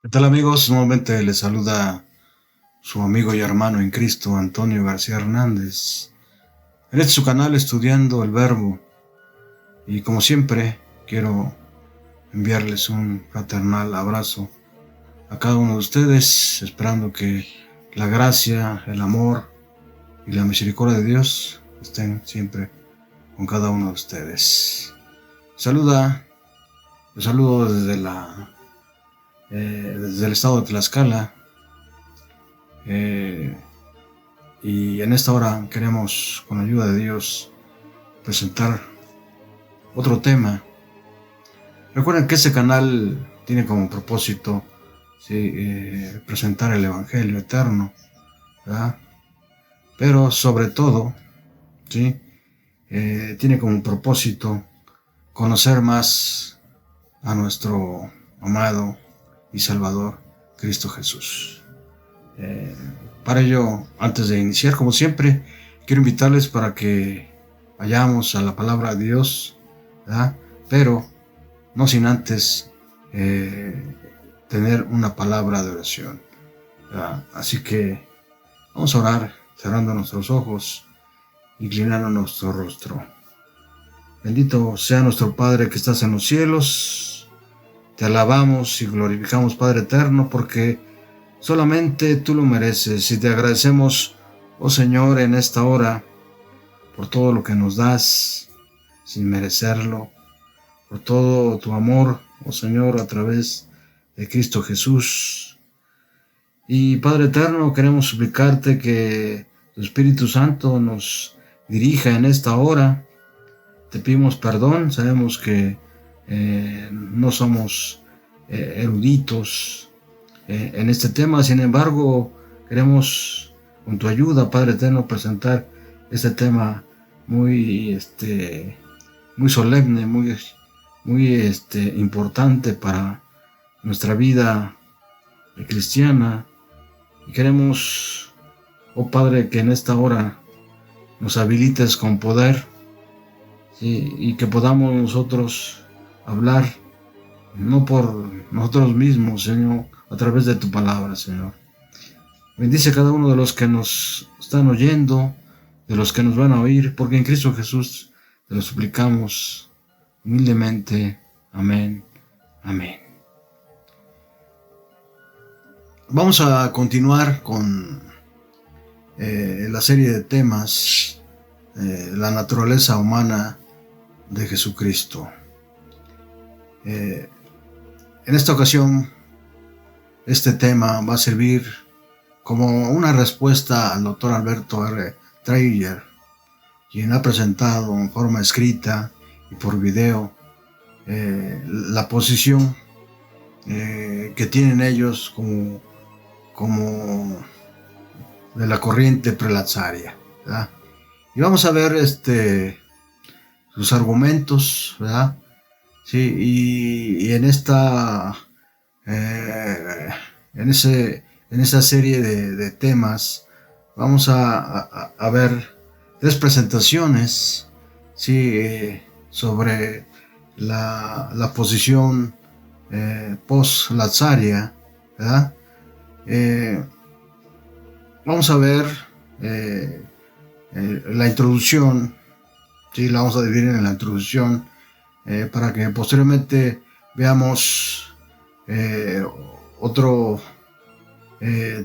¿Qué tal, amigos? Nuevamente les saluda su amigo y hermano en Cristo, Antonio García Hernández. En este su canal Estudiando el Verbo. Y como siempre, quiero enviarles un fraternal abrazo a cada uno de ustedes, esperando que la gracia, el amor y la misericordia de Dios estén siempre con cada uno de ustedes. Les saludo desde el estado de Tlaxcala. Y en esta hora queremos, con la ayuda de Dios, presentar otro tema. Recuerden que este canal tiene como propósito, ¿sí? Presentar el Evangelio eterno, ¿verdad? Pero sobre todo, ¿sí? Tiene como propósito conocer más a nuestro amado y Salvador Cristo Jesús. Para ello, antes de iniciar, como siempre, quiero invitarles para que vayamos a la palabra de Dios, ¿verdad? Pero no sin antes tener una palabra de oración, ¿verdad? Así que vamos a orar cerrando nuestros ojos, inclinando nuestro rostro. Bendito sea nuestro Padre que estás en los cielos. Te alabamos y glorificamos, Padre eterno, porque solamente tú lo mereces, y te agradecemos, oh Señor, en esta hora, por todo lo que nos das, sin merecerlo, por todo tu amor, oh Señor, a través de Cristo Jesús. Y Padre eterno, queremos suplicarte que tu Espíritu Santo nos dirija en esta hora. Te pedimos perdón, sabemos que no somos eruditos en este tema. Sin embargo, queremos con tu ayuda, Padre eterno, presentar este tema muy solemne, muy importante para nuestra vida cristiana. Y queremos, oh Padre, que en esta hora nos habilites con poder, ¿sí? Y que podamos nosotros hablar no por nosotros mismos, Señor, a través de tu palabra, Señor. Bendice a cada uno de los que nos están oyendo, de los que nos van a oír, porque en Cristo Jesús te lo suplicamos humildemente. Amén. Amén. Vamos a continuar con la serie de temas, la naturaleza humana de Jesucristo. En esta ocasión, este tema va a servir como una respuesta al doctor Alberto R. Traylor, quien ha presentado en forma escrita y por video la posición que tienen ellos como de la corriente prelazaria, ¿verdad? Y vamos a ver sus argumentos, ¿verdad? Sí, y en esta en esa serie de temas vamos a ver tres presentaciones, sí, sobre la posición post-lazaria, ¿verdad? Vamos a ver la introducción, ¿sí? La vamos a dividir en la introducción para que posteriormente veamos otro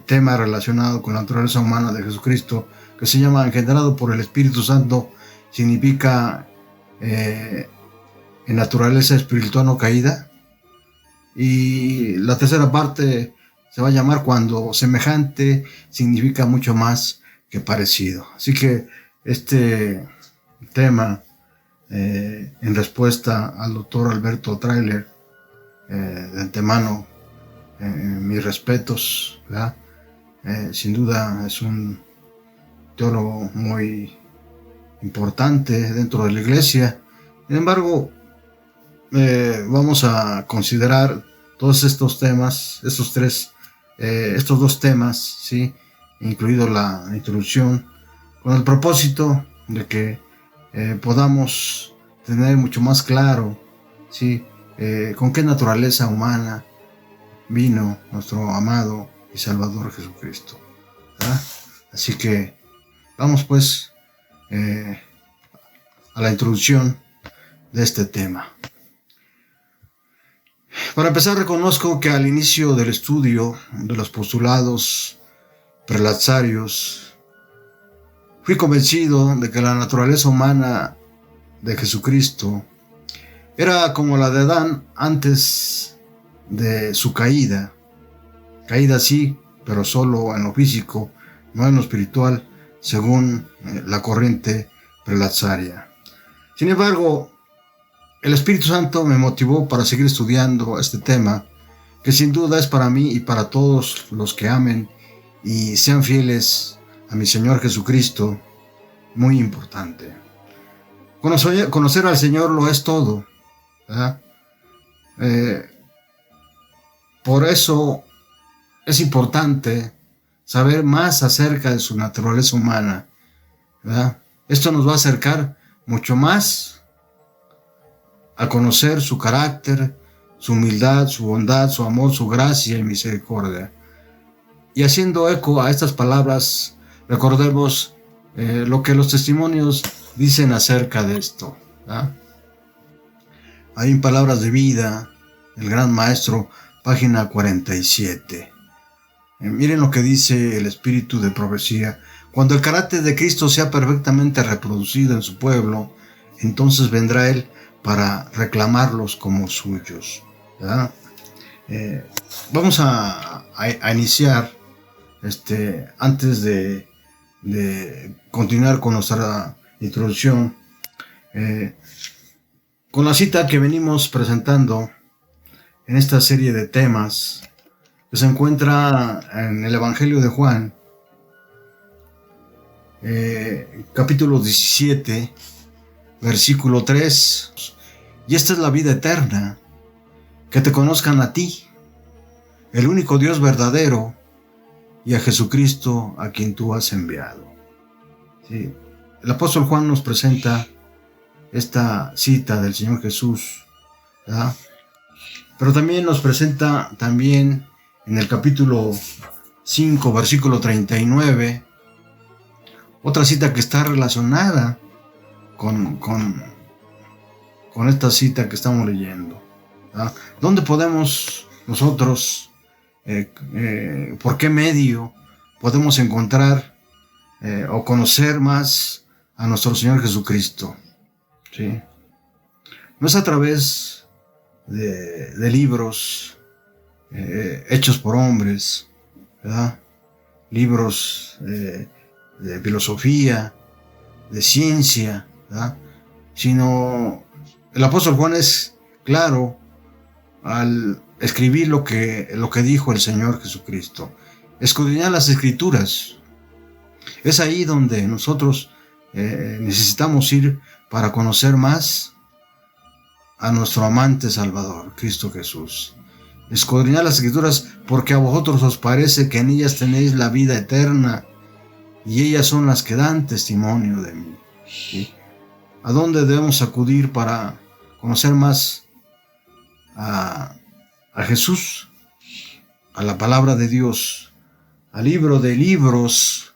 tema relacionado con la naturaleza humana de Jesucristo, que se llama Engendrado por el Espíritu Santo. Significa en naturaleza espiritual no caída. Y la tercera parte se va a llamar Cuando semejante significa mucho más que parecido. Así que este tema, en respuesta al doctor Alberto Traylor, de antemano, mis respetos, ¿verdad? Sin duda es un teólogo muy importante dentro de la iglesia. Sin embargo, vamos a considerar todos estos temas, estos dos temas, ¿sí? Incluido la introducción, con el propósito de que podamos tener mucho más claro, ¿sí? Con qué naturaleza humana vino nuestro amado y Salvador Jesucristo. ¿Verdad? Así que vamos pues a la introducción de este tema. Para empezar, reconozco que al inicio del estudio de los postulados prelazarios, fui convencido de que la naturaleza humana de Jesucristo era como la de Adán antes de su caída. Caída sí, pero solo en lo físico, no en lo espiritual, según la corriente prelazaria. Sin embargo, el Espíritu Santo me motivó para seguir estudiando este tema, que sin duda es para mí y para todos los que amen y sean fieles a mi Señor Jesucristo, muy importante. Conocer al Señor lo es todo, ¿verdad? Por eso es importante saber más acerca de su naturaleza humana, ¿verdad? Esto nos va a acercar mucho más a conocer su carácter, su humildad, su bondad, su amor, su gracia y misericordia. Y haciendo eco a estas palabras, recordemos lo que los testimonios dicen acerca de esto, ¿verdad? Hay en Palabras de Vida, el Gran Maestro, página 47. Miren lo que dice el Espíritu de Profecía. Cuando el carácter de Cristo sea perfectamente reproducido en su pueblo, entonces vendrá Él para reclamarlos como suyos, ¿verdad? Vamos a iniciar, antes de continuar con nuestra introducción, con la cita que venimos presentando en esta serie de temas, que se encuentra en el Evangelio de Juan, capítulo 17, versículo 3. Y esta es la vida eterna, que te conozcan a ti, el único Dios verdadero, y a Jesucristo a quien tú has enviado. Sí. El apóstol Juan nos presenta esta cita del Señor Jesús, ¿verdad? Pero también nos presenta en el capítulo 5, versículo 39, otra cita que está relacionada con esta cita que estamos leyendo, ¿verdad? ¿Dónde podemos nosotros, por qué medio podemos encontrar o conocer más a nuestro Señor Jesucristo? ¿Sí? No es a través de libros hechos por hombres, ¿verdad? Libros de filosofía, de ciencia, ¿verdad? Sino el apóstol Juan es claro al escribir lo que dijo el Señor Jesucristo. Escudriñar las Escrituras. Es ahí donde nosotros necesitamos ir para conocer más a nuestro amante Salvador, Cristo Jesús. Escudriñad las Escrituras, porque a vosotros os parece que en ellas tenéis la vida eterna, y ellas son las que dan testimonio de mí. ¿Sí? ¿A dónde debemos acudir para conocer más a Jesús? A la palabra de Dios, al libro de libros,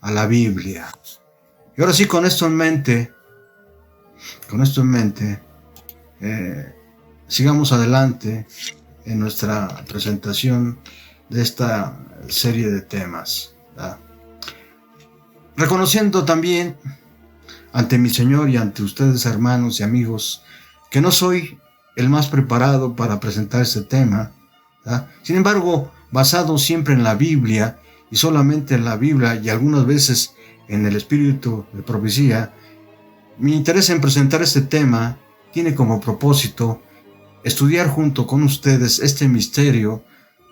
a la Biblia. Y ahora sí, con esto en mente, sigamos adelante en nuestra presentación de esta serie de temas, ¿verdad? Reconociendo también ante mi Señor y ante ustedes, hermanos y amigos, que no soy el más preparado para presentar este tema, ¿verdad? Sin embargo, basado siempre en la Biblia y solamente en la Biblia y algunas veces en el Espíritu de Profecía, mi interés en presentar este tema tiene como propósito estudiar junto con ustedes este misterio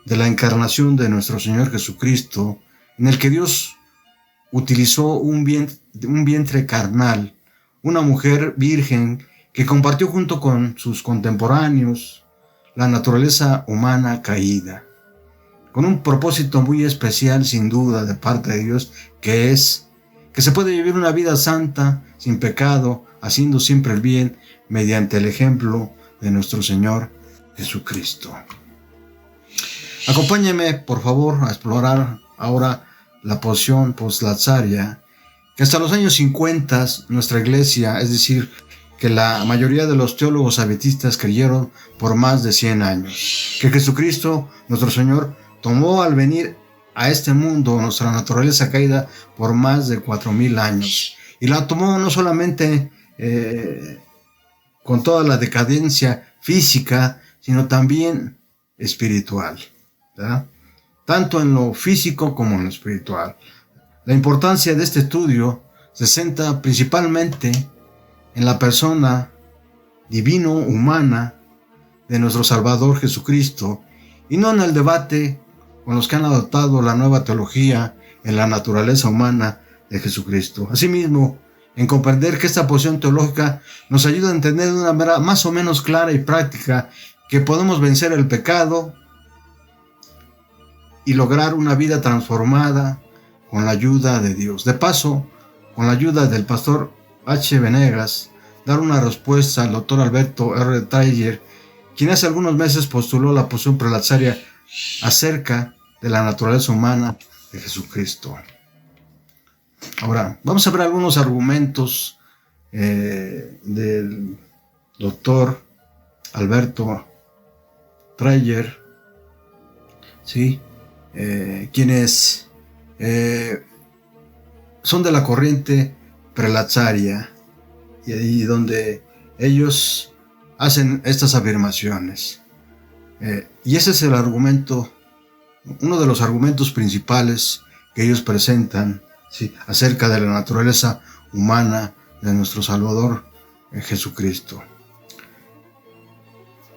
de la encarnación de nuestro Señor Jesucristo, en el que Dios utilizó un vientre carnal, una mujer virgen que compartió junto con sus contemporáneos la naturaleza humana caída, con un propósito muy especial sin duda de parte de Dios, que es que se puede vivir una vida santa, sin pecado, haciendo siempre el bien mediante el ejemplo de nuestro Señor Jesucristo. Acompáñenme, por favor, a explorar ahora la posición postlazaria, que hasta los años 50 nuestra iglesia, es decir, que la mayoría de los teólogos adventistas creyeron por más de 100 años, que Jesucristo, nuestro Señor, tomó al venir a este mundo nuestra naturaleza caída por más de 4000 años, y la tomó no solamente con toda la decadencia física, sino también espiritual, ¿verdad? Tanto en lo físico como en lo espiritual. La importancia de este estudio se centra principalmente en la persona divino-humana de nuestro Salvador Jesucristo, y no en el debate con los que han adoptado la nueva teología en la naturaleza humana de Jesucristo. Asimismo, en comprender que esta posición teológica nos ayuda a entender de una manera más o menos clara y práctica que podemos vencer el pecado y lograr una vida transformada con la ayuda de Dios. De paso, con la ayuda del pastor H. Venegas, dar una respuesta al doctor Alberto R. Dreyer, quien hace algunos meses postuló la posición prelazaria acerca de la naturaleza humana de Jesucristo. Ahora, vamos a ver algunos argumentos del doctor Alberto Dreyer, ¿sí? Quienes son de la corriente prelazaria, y ahí donde ellos hacen estas afirmaciones. Y ese es el argumento, uno de los argumentos principales que ellos presentan, ¿sí?, acerca de la naturaleza humana de nuestro Salvador Jesucristo.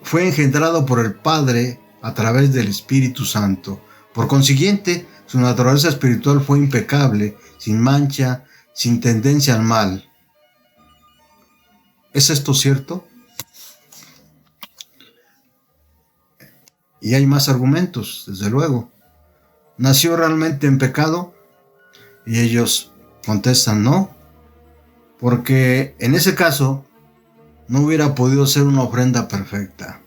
Fue engendrado por el Padre a través del Espíritu Santo. Por consiguiente, su naturaleza espiritual fue impecable, sin mancha, sin tendencia al mal. ¿Es esto cierto? Y hay más argumentos, desde luego. ¿Nació realmente en pecado? Y ellos contestan no, porque en ese caso no hubiera podido ser una ofrenda perfecta.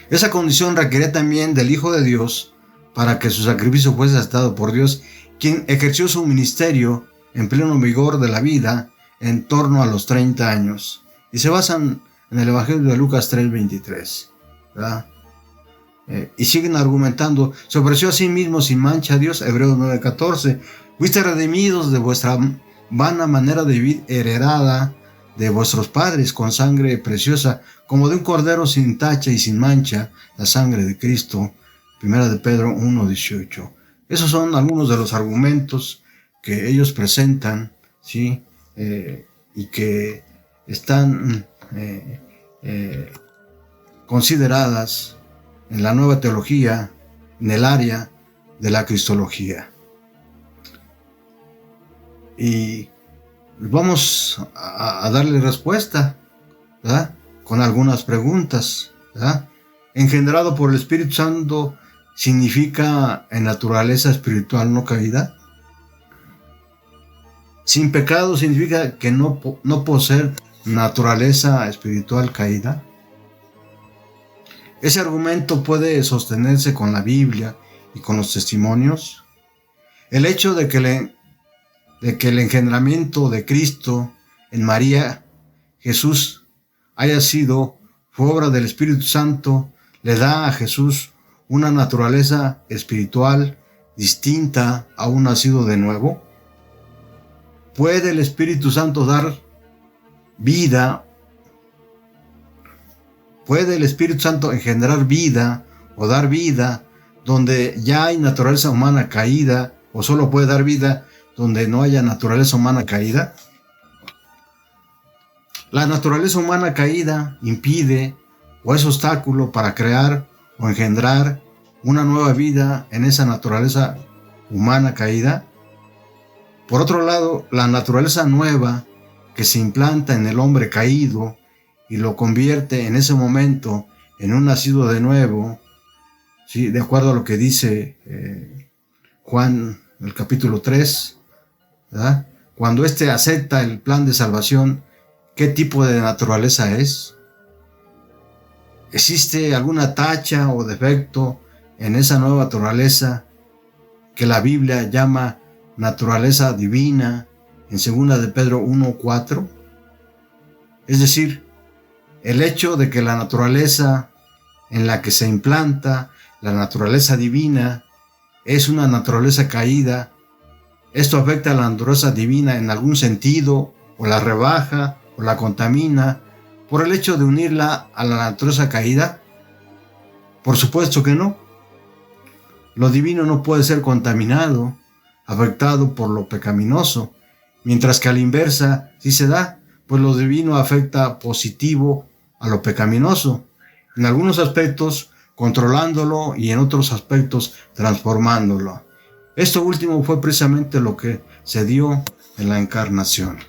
Esa condición requería también del Hijo de Dios para que su sacrificio fuese aceptado por Dios, quien ejerció su ministerio en pleno vigor de la vida en torno a los 30 años. Y se basan en el Evangelio de Lucas 3:23, ¿verdad? Y siguen argumentando, se ofreció a sí mismo sin mancha a Dios, Hebreos 9:14, fuiste redimidos de vuestra vana manera de vivir heredada de vuestros padres con sangre preciosa, como de un cordero sin tacha y sin mancha, la sangre de Cristo, 1 de Pedro 1:18. Esos son algunos de los argumentos que ellos presentan, ¿sí? Y que están consideradas en la nueva teología, en el área de la cristología. Y vamos a darle respuesta, ¿verdad?, con algunas preguntas, ¿verdad? ¿Engendrado por el Espíritu Santo significa en naturaleza espiritual no caída? ¿Sin pecado significa que no poseer naturaleza espiritual caída? Ese argumento puede sostenerse con la Biblia y con los testimonios. El hecho de que el engendramiento de Cristo en María, Jesús, fue obra del Espíritu Santo, le da a Jesús una naturaleza espiritual distinta a un nacido de nuevo. ¿Puede el Espíritu Santo dar vida? ¿Puede el Espíritu Santo engendrar vida o dar vida donde ya hay naturaleza humana caída, o solo puede dar vida donde no haya naturaleza humana caída? La naturaleza humana caída impide o es obstáculo para crear o engendrar una nueva vida en esa naturaleza humana caída. Por otro lado, la naturaleza nueva que se implanta en el hombre caído y lo convierte en ese momento en un nacido de nuevo, ¿sí?, de acuerdo a lo que dice Juan, el capítulo 3, ¿verdad? Cuando éste acepta el plan de salvación, ¿qué tipo de naturaleza es? ¿Existe alguna tacha o defecto en esa nueva naturaleza que la Biblia llama naturaleza divina en 2 de Pedro 1:4. Es decir, el hecho de que la naturaleza en la que se implanta, la naturaleza divina, es una naturaleza caída. Esto afecta a la naturaleza divina en algún sentido, o la rebaja, o la contamina, por el hecho de unirla a la naturaleza caída. Por supuesto que no. Lo divino no puede ser contaminado, afectado por lo pecaminoso, mientras que a la inversa sí se da, pues lo divino afecta positivo a lo pecaminoso, en algunos aspectos controlándolo y en otros aspectos transformándolo. Esto último fue precisamente lo que se dio en la encarnación.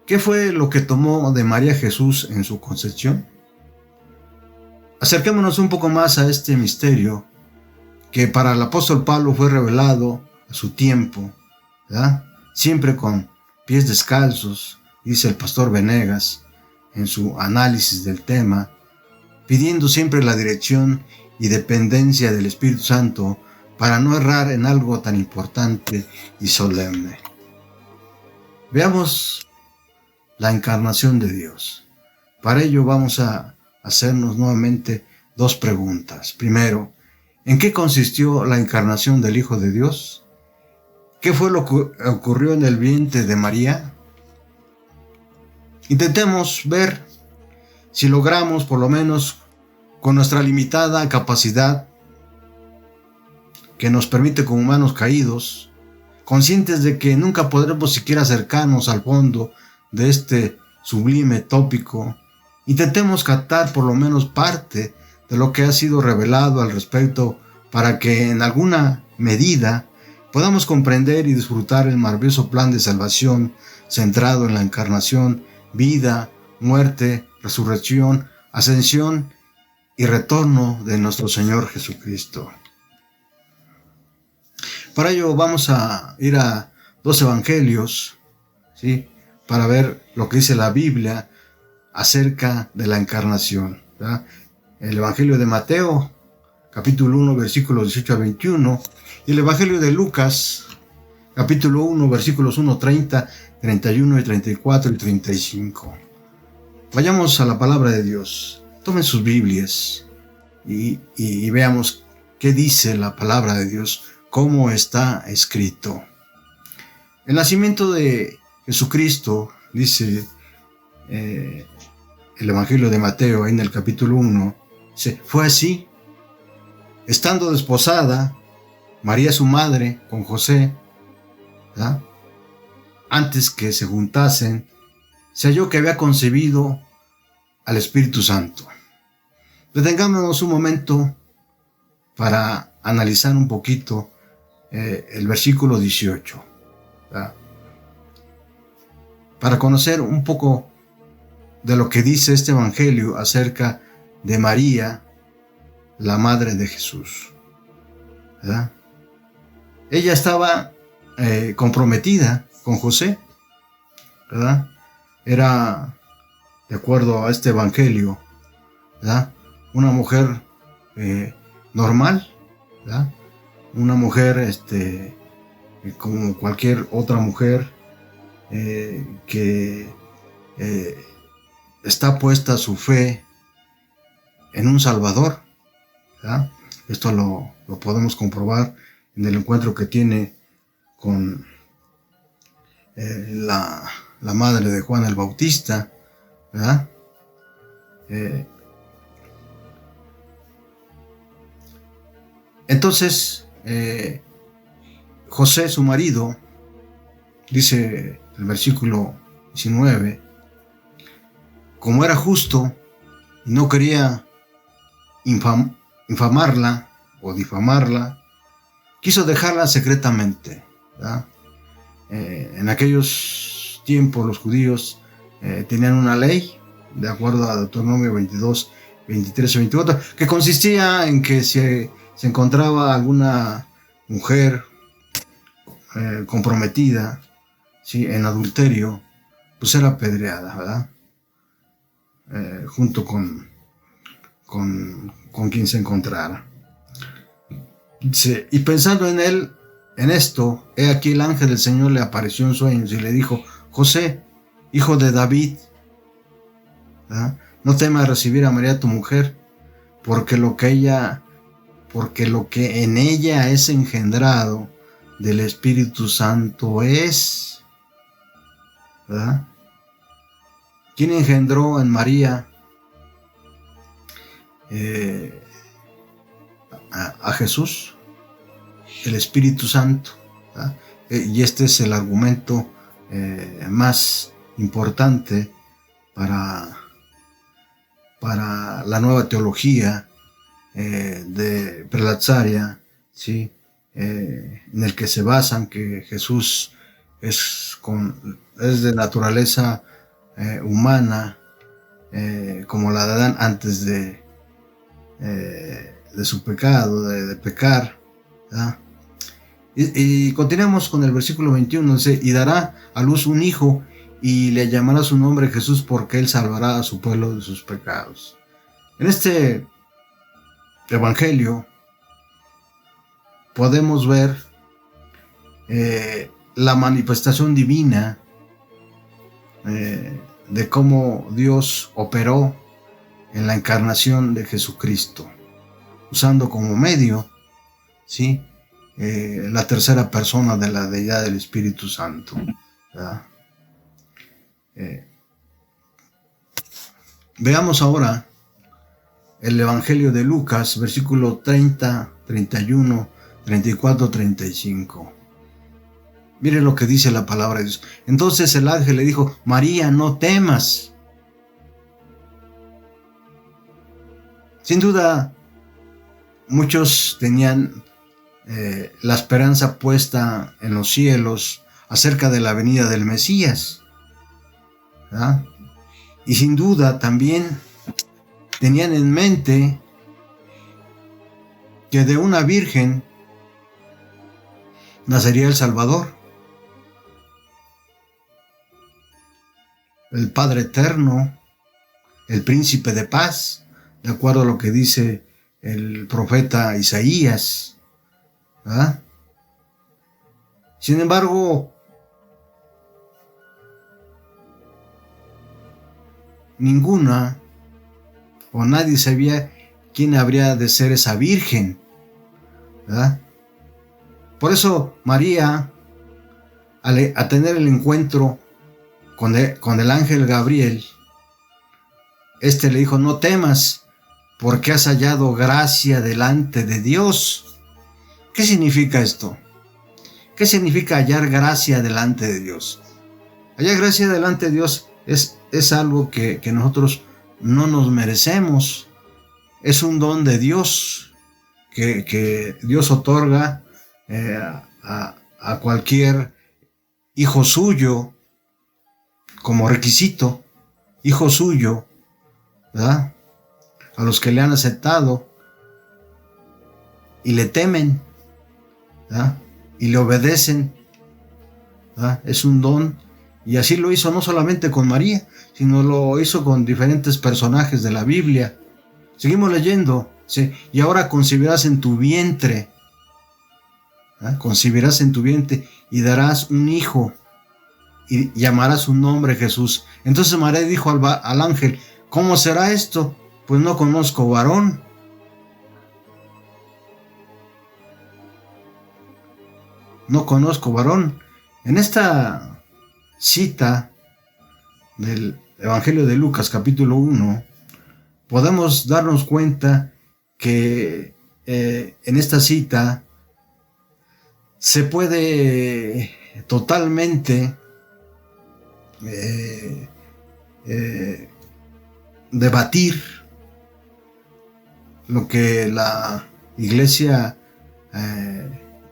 ¿Qué fue lo que tomó de María Jesús en su concepción? Acerquémonos un poco más a este misterio que para el apóstol Pablo fue revelado a su tiempo, ¿verdad? Siempre con pies descalzos, dice el pastor Venegas en su análisis del tema, pidiendo siempre la dirección y dependencia del Espíritu Santo para no errar en algo tan importante y solemne. Veamos la encarnación de Dios. Para ello vamos a hacernos nuevamente dos preguntas. Primero, ¿en qué consistió la encarnación del Hijo de Dios? ¿Qué fue lo que ocurrió en el vientre de María? Intentemos ver si logramos, por lo menos con nuestra limitada capacidad que nos permite como humanos caídos, conscientes de que nunca podremos siquiera acercarnos al fondo de este sublime tópico, intentemos captar por lo menos parte de lo que ha sido revelado al respecto para que en alguna medida podamos comprender y disfrutar el maravilloso plan de salvación centrado en la encarnación, vida, muerte, resurrección, ascensión y retorno de nuestro Señor Jesucristo. Para ello vamos a ir a dos evangelios, ¿sí?, para ver lo que dice la Biblia acerca de la encarnación, ¿verdad? El Evangelio de Mateo, capítulo 1, versículos 18 a 21, y el Evangelio de Lucas, capítulo 1, versículos 1, 30, 31 y 34 y 35. Vayamos a la palabra de Dios. Tomen sus Biblias y veamos qué dice la palabra de Dios, cómo está escrito. El nacimiento de Jesucristo, dice el Evangelio de Mateo, en el capítulo 1, fue así: estando desposada María su madre con José, ¿verdad?, antes que se juntasen, se halló que había concebido al Espíritu Santo. Detengámonos un momento para analizar un poquito el versículo 18, ¿verdad?, para conocer un poco de lo que dice este evangelio acerca de María, la madre de Jesús, ¿verdad? Ella estaba comprometida con José, ¿verdad? Era, de acuerdo a este evangelio, ¿verdad?, una mujer normal, ¿verdad?, una mujer como cualquier otra mujer que está puesta su fe en un Salvador, ¿verdad? Esto lo podemos comprobar en el encuentro que tiene con la madre de Juan el Bautista, ¿verdad? Entonces, José, su marido, dice el versículo 19, como era justo y no quería infamarla o difamarla, quiso dejarla secretamente, ¿verdad? En aquellos tiempos los judíos tenían una ley, de acuerdo a Deuteronomio 22, 23 y 24, que consistía en que si se encontraba alguna mujer comprometida, ¿sí?, en adulterio, pues era apedreada, ¿verdad? Junto con con quien se encontrara. Dice, y pensando en él, en esto, he aquí el ángel del Señor le apareció en sueños y le dijo: José, hijo de David, ¿verdad?, no temas recibir a María tu mujer, porque lo que en ella es engendrado del Espíritu Santo es, ¿verdad? ¿Quién engendró en María a Jesús? El Espíritu Santo, ¿verdad? Y este es el argumento más importante para la nueva teología de Prelazzaria, ¿sí? En el que se basan que Jesús es de naturaleza humana, como la de Adán antes de su pecado, de pecar, ¿verdad? Y continuamos con el versículo 21, dice: y dará a luz un hijo, y le llamará su nombre Jesús, porque él salvará a su pueblo de sus pecados. En este evangelio podemos ver la manifestación divina de cómo Dios operó en la encarnación de Jesucristo, usando como medio, ¿sí?, la tercera persona de la deidad del Espíritu Santo, ¿verdad? Veamos ahora el Evangelio de Lucas, versículo 30, 31, 34, 35. Mire lo que dice la palabra de Dios. Entonces el ángel le dijo: María, no temas. Sin duda, muchos tenían la esperanza puesta en los cielos acerca de la venida del Mesías, ¿verdad? Y sin duda también tenían en mente que de una virgen nacería el Salvador, el Padre Eterno, el Príncipe de Paz, de acuerdo a lo que dice el profeta Isaías, ¿verdad? Sin embargo, ninguna o nadie sabía quién habría de ser esa virgen, ¿verdad? Por eso María, a tener el encuentro con el ángel Gabriel, este le dijo: no temas, porque has hallado gracia delante de Dios. ¿Qué significa esto? ¿Qué significa hallar gracia delante de Dios? Hallar gracia delante de Dios es algo que nosotros no nos merecemos. Es un don de Dios que Dios otorga a cualquier hijo suyo como requisito, hijo suyo, ¿verdad? A los que le han aceptado y le temen, ¿verdad?, y le obedecen, ¿verdad? Es un don, y así lo hizo no solamente con María, sino lo hizo con diferentes personajes de la Biblia. Seguimos leyendo, ¿sí? Y ahora concebirás en tu vientre, ¿verdad?, concebirás en tu vientre y darás un hijo y llamarás su nombre Jesús. Entonces María dijo al ángel: ¿cómo será esto? Pues no conozco varón. No conozco varón. En esta cita del Evangelio de Lucas, capítulo 1, podemos darnos cuenta que en esta cita se puede totalmente debatir lo que la Iglesia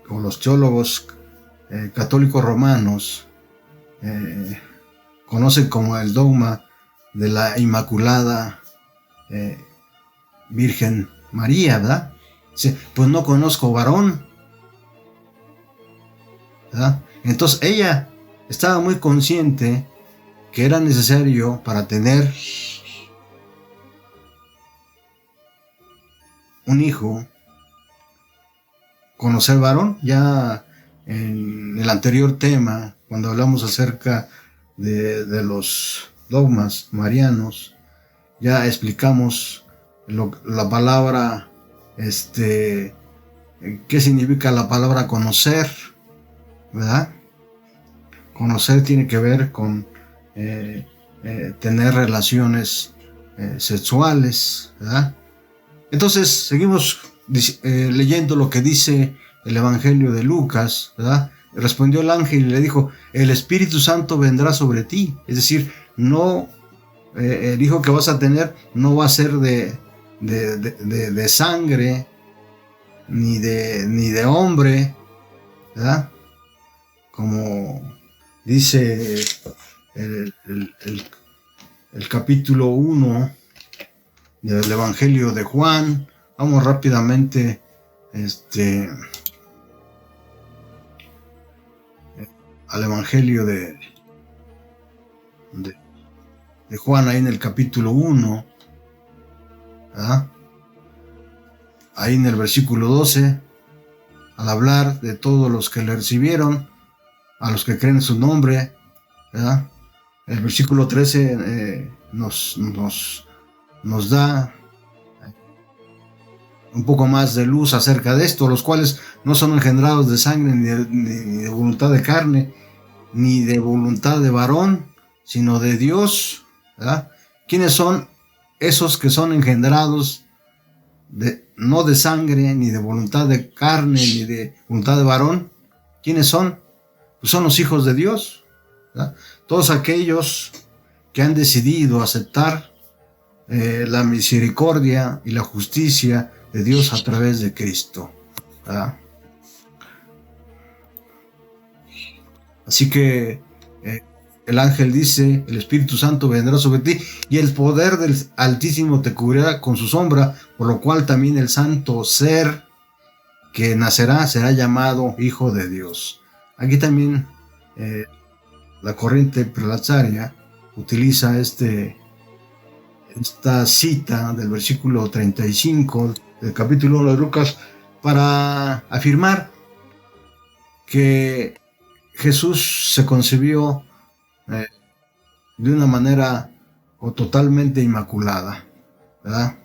o los teólogos católicos romanos conocen como el dogma de la Inmaculada Virgen María, ¿verdad? Dice: pues no conozco varón, ¿verdad? Entonces ella estaba muy consciente que era necesario para tener un hijo, conocer varón. Ya en el anterior tema, cuando hablamos acerca de los dogmas marianos, ya explicamos la palabra, qué significa la palabra conocer, ¿verdad? Conocer tiene que ver con tener relaciones sexuales, ¿verdad? Entonces seguimos leyendo lo que dice el Evangelio de Lucas, ¿verdad? Respondió el ángel y le dijo: el Espíritu Santo vendrá sobre ti. Es decir, no, el hijo que vas a tener no va a ser de sangre, ni de hombre, ¿verdad? Como dice el capítulo 1 del Evangelio de Juan. Vamos rápidamente al Evangelio de Juan, ahí en el capítulo 1, ¿verdad? Ahí en el versículo 12, al hablar de todos los que le recibieron, a los que creen en su nombre, ¿verdad? El versículo 13 nos da un poco más de luz acerca de esto: los cuales no son engendrados de sangre, ni de voluntad de carne, ni de voluntad de varón, sino de Dios, ¿verdad? ¿Quiénes son esos que son engendrados no de sangre, ni de voluntad de carne, ni de voluntad de varón? ¿Quiénes son? Pues son los hijos de Dios, ¿verdad? Todos aquellos que han decidido aceptar la misericordia y la justicia de Dios a través de Cristo, ¿verdad? Así que el ángel dice: el Espíritu Santo vendrá sobre ti, y el poder del Altísimo te cubrirá con su sombra, por lo cual también el santo ser que nacerá será llamado Hijo de Dios. Aquí también la corriente prelazaria utiliza esta cita del versículo 35 del capítulo 1 de Lucas para afirmar que Jesús se concibió de una manera totalmente inmaculada, ¿verdad?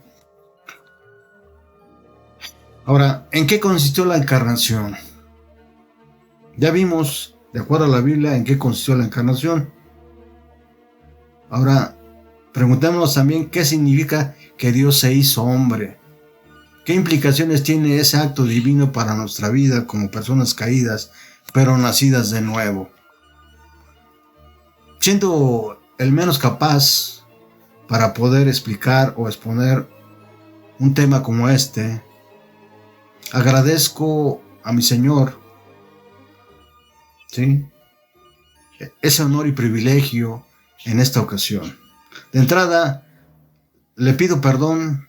Ahora, ¿en qué consistió la encarnación? Ya vimos, de acuerdo a la Biblia, en qué consistió la encarnación. Ahora, preguntémonos también qué significa que Dios se hizo hombre. ¿Qué implicaciones tiene ese acto divino para nuestra vida como personas caídas, pero nacidas de nuevo? Siendo el menos capaz para poder explicar o exponer un tema como este, agradezco a mi Señor, ¿sí?, ese honor y privilegio en esta ocasión. De entrada, le pido perdón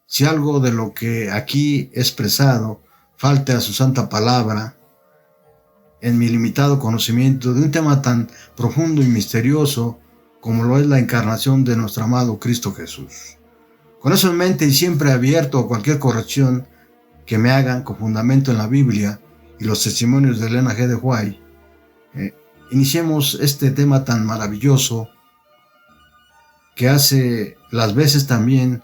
si algo de lo que aquí he expresado falte a su santa palabra en mi limitado conocimiento de un tema tan profundo y misterioso como lo es la encarnación de nuestro amado Cristo Jesús. Con eso en mente y siempre abierto a cualquier corrección que me hagan con fundamento en la Biblia y los testimonios de Elena G. de White, iniciemos este tema tan maravilloso que hace las veces también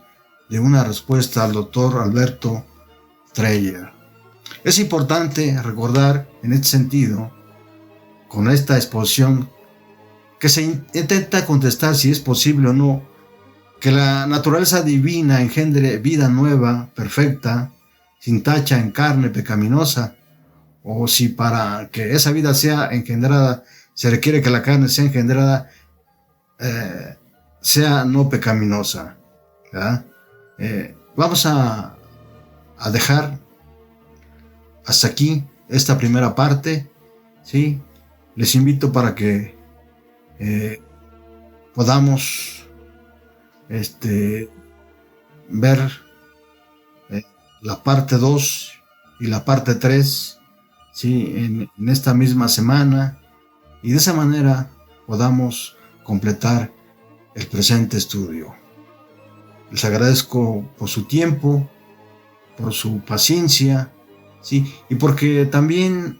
de una respuesta al doctor Alberto Dreyer. Es importante recordar en este sentido, con esta exposición, que se intenta contestar si es posible o no que la naturaleza divina engendre vida nueva, perfecta, sin tacha en carne pecaminosa, o si para que esa vida sea engendrada se requiere que la carne sea engendrada sea no pecaminosa, ¿verdad? Vamos a dejar hasta aquí esta primera parte, ¿sí? Les invito para que podamos ver la parte 2 y la parte 3, ¿sí?, en esta misma semana, y de esa manera podamos completar el presente estudio. Les agradezco por su tiempo por su paciencia, ¿sí? Y porque también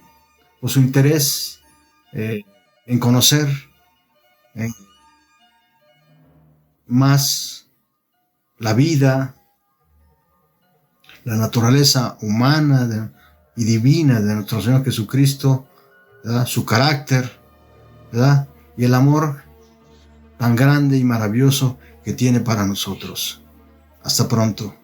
por su interés en conocer más la vida, la naturaleza humana y divina de nuestro Señor Jesucristo, ¿verdad? Su carácter, ¿verdad? Y el amor tan grande y maravilloso que tiene para nosotros. Hasta pronto.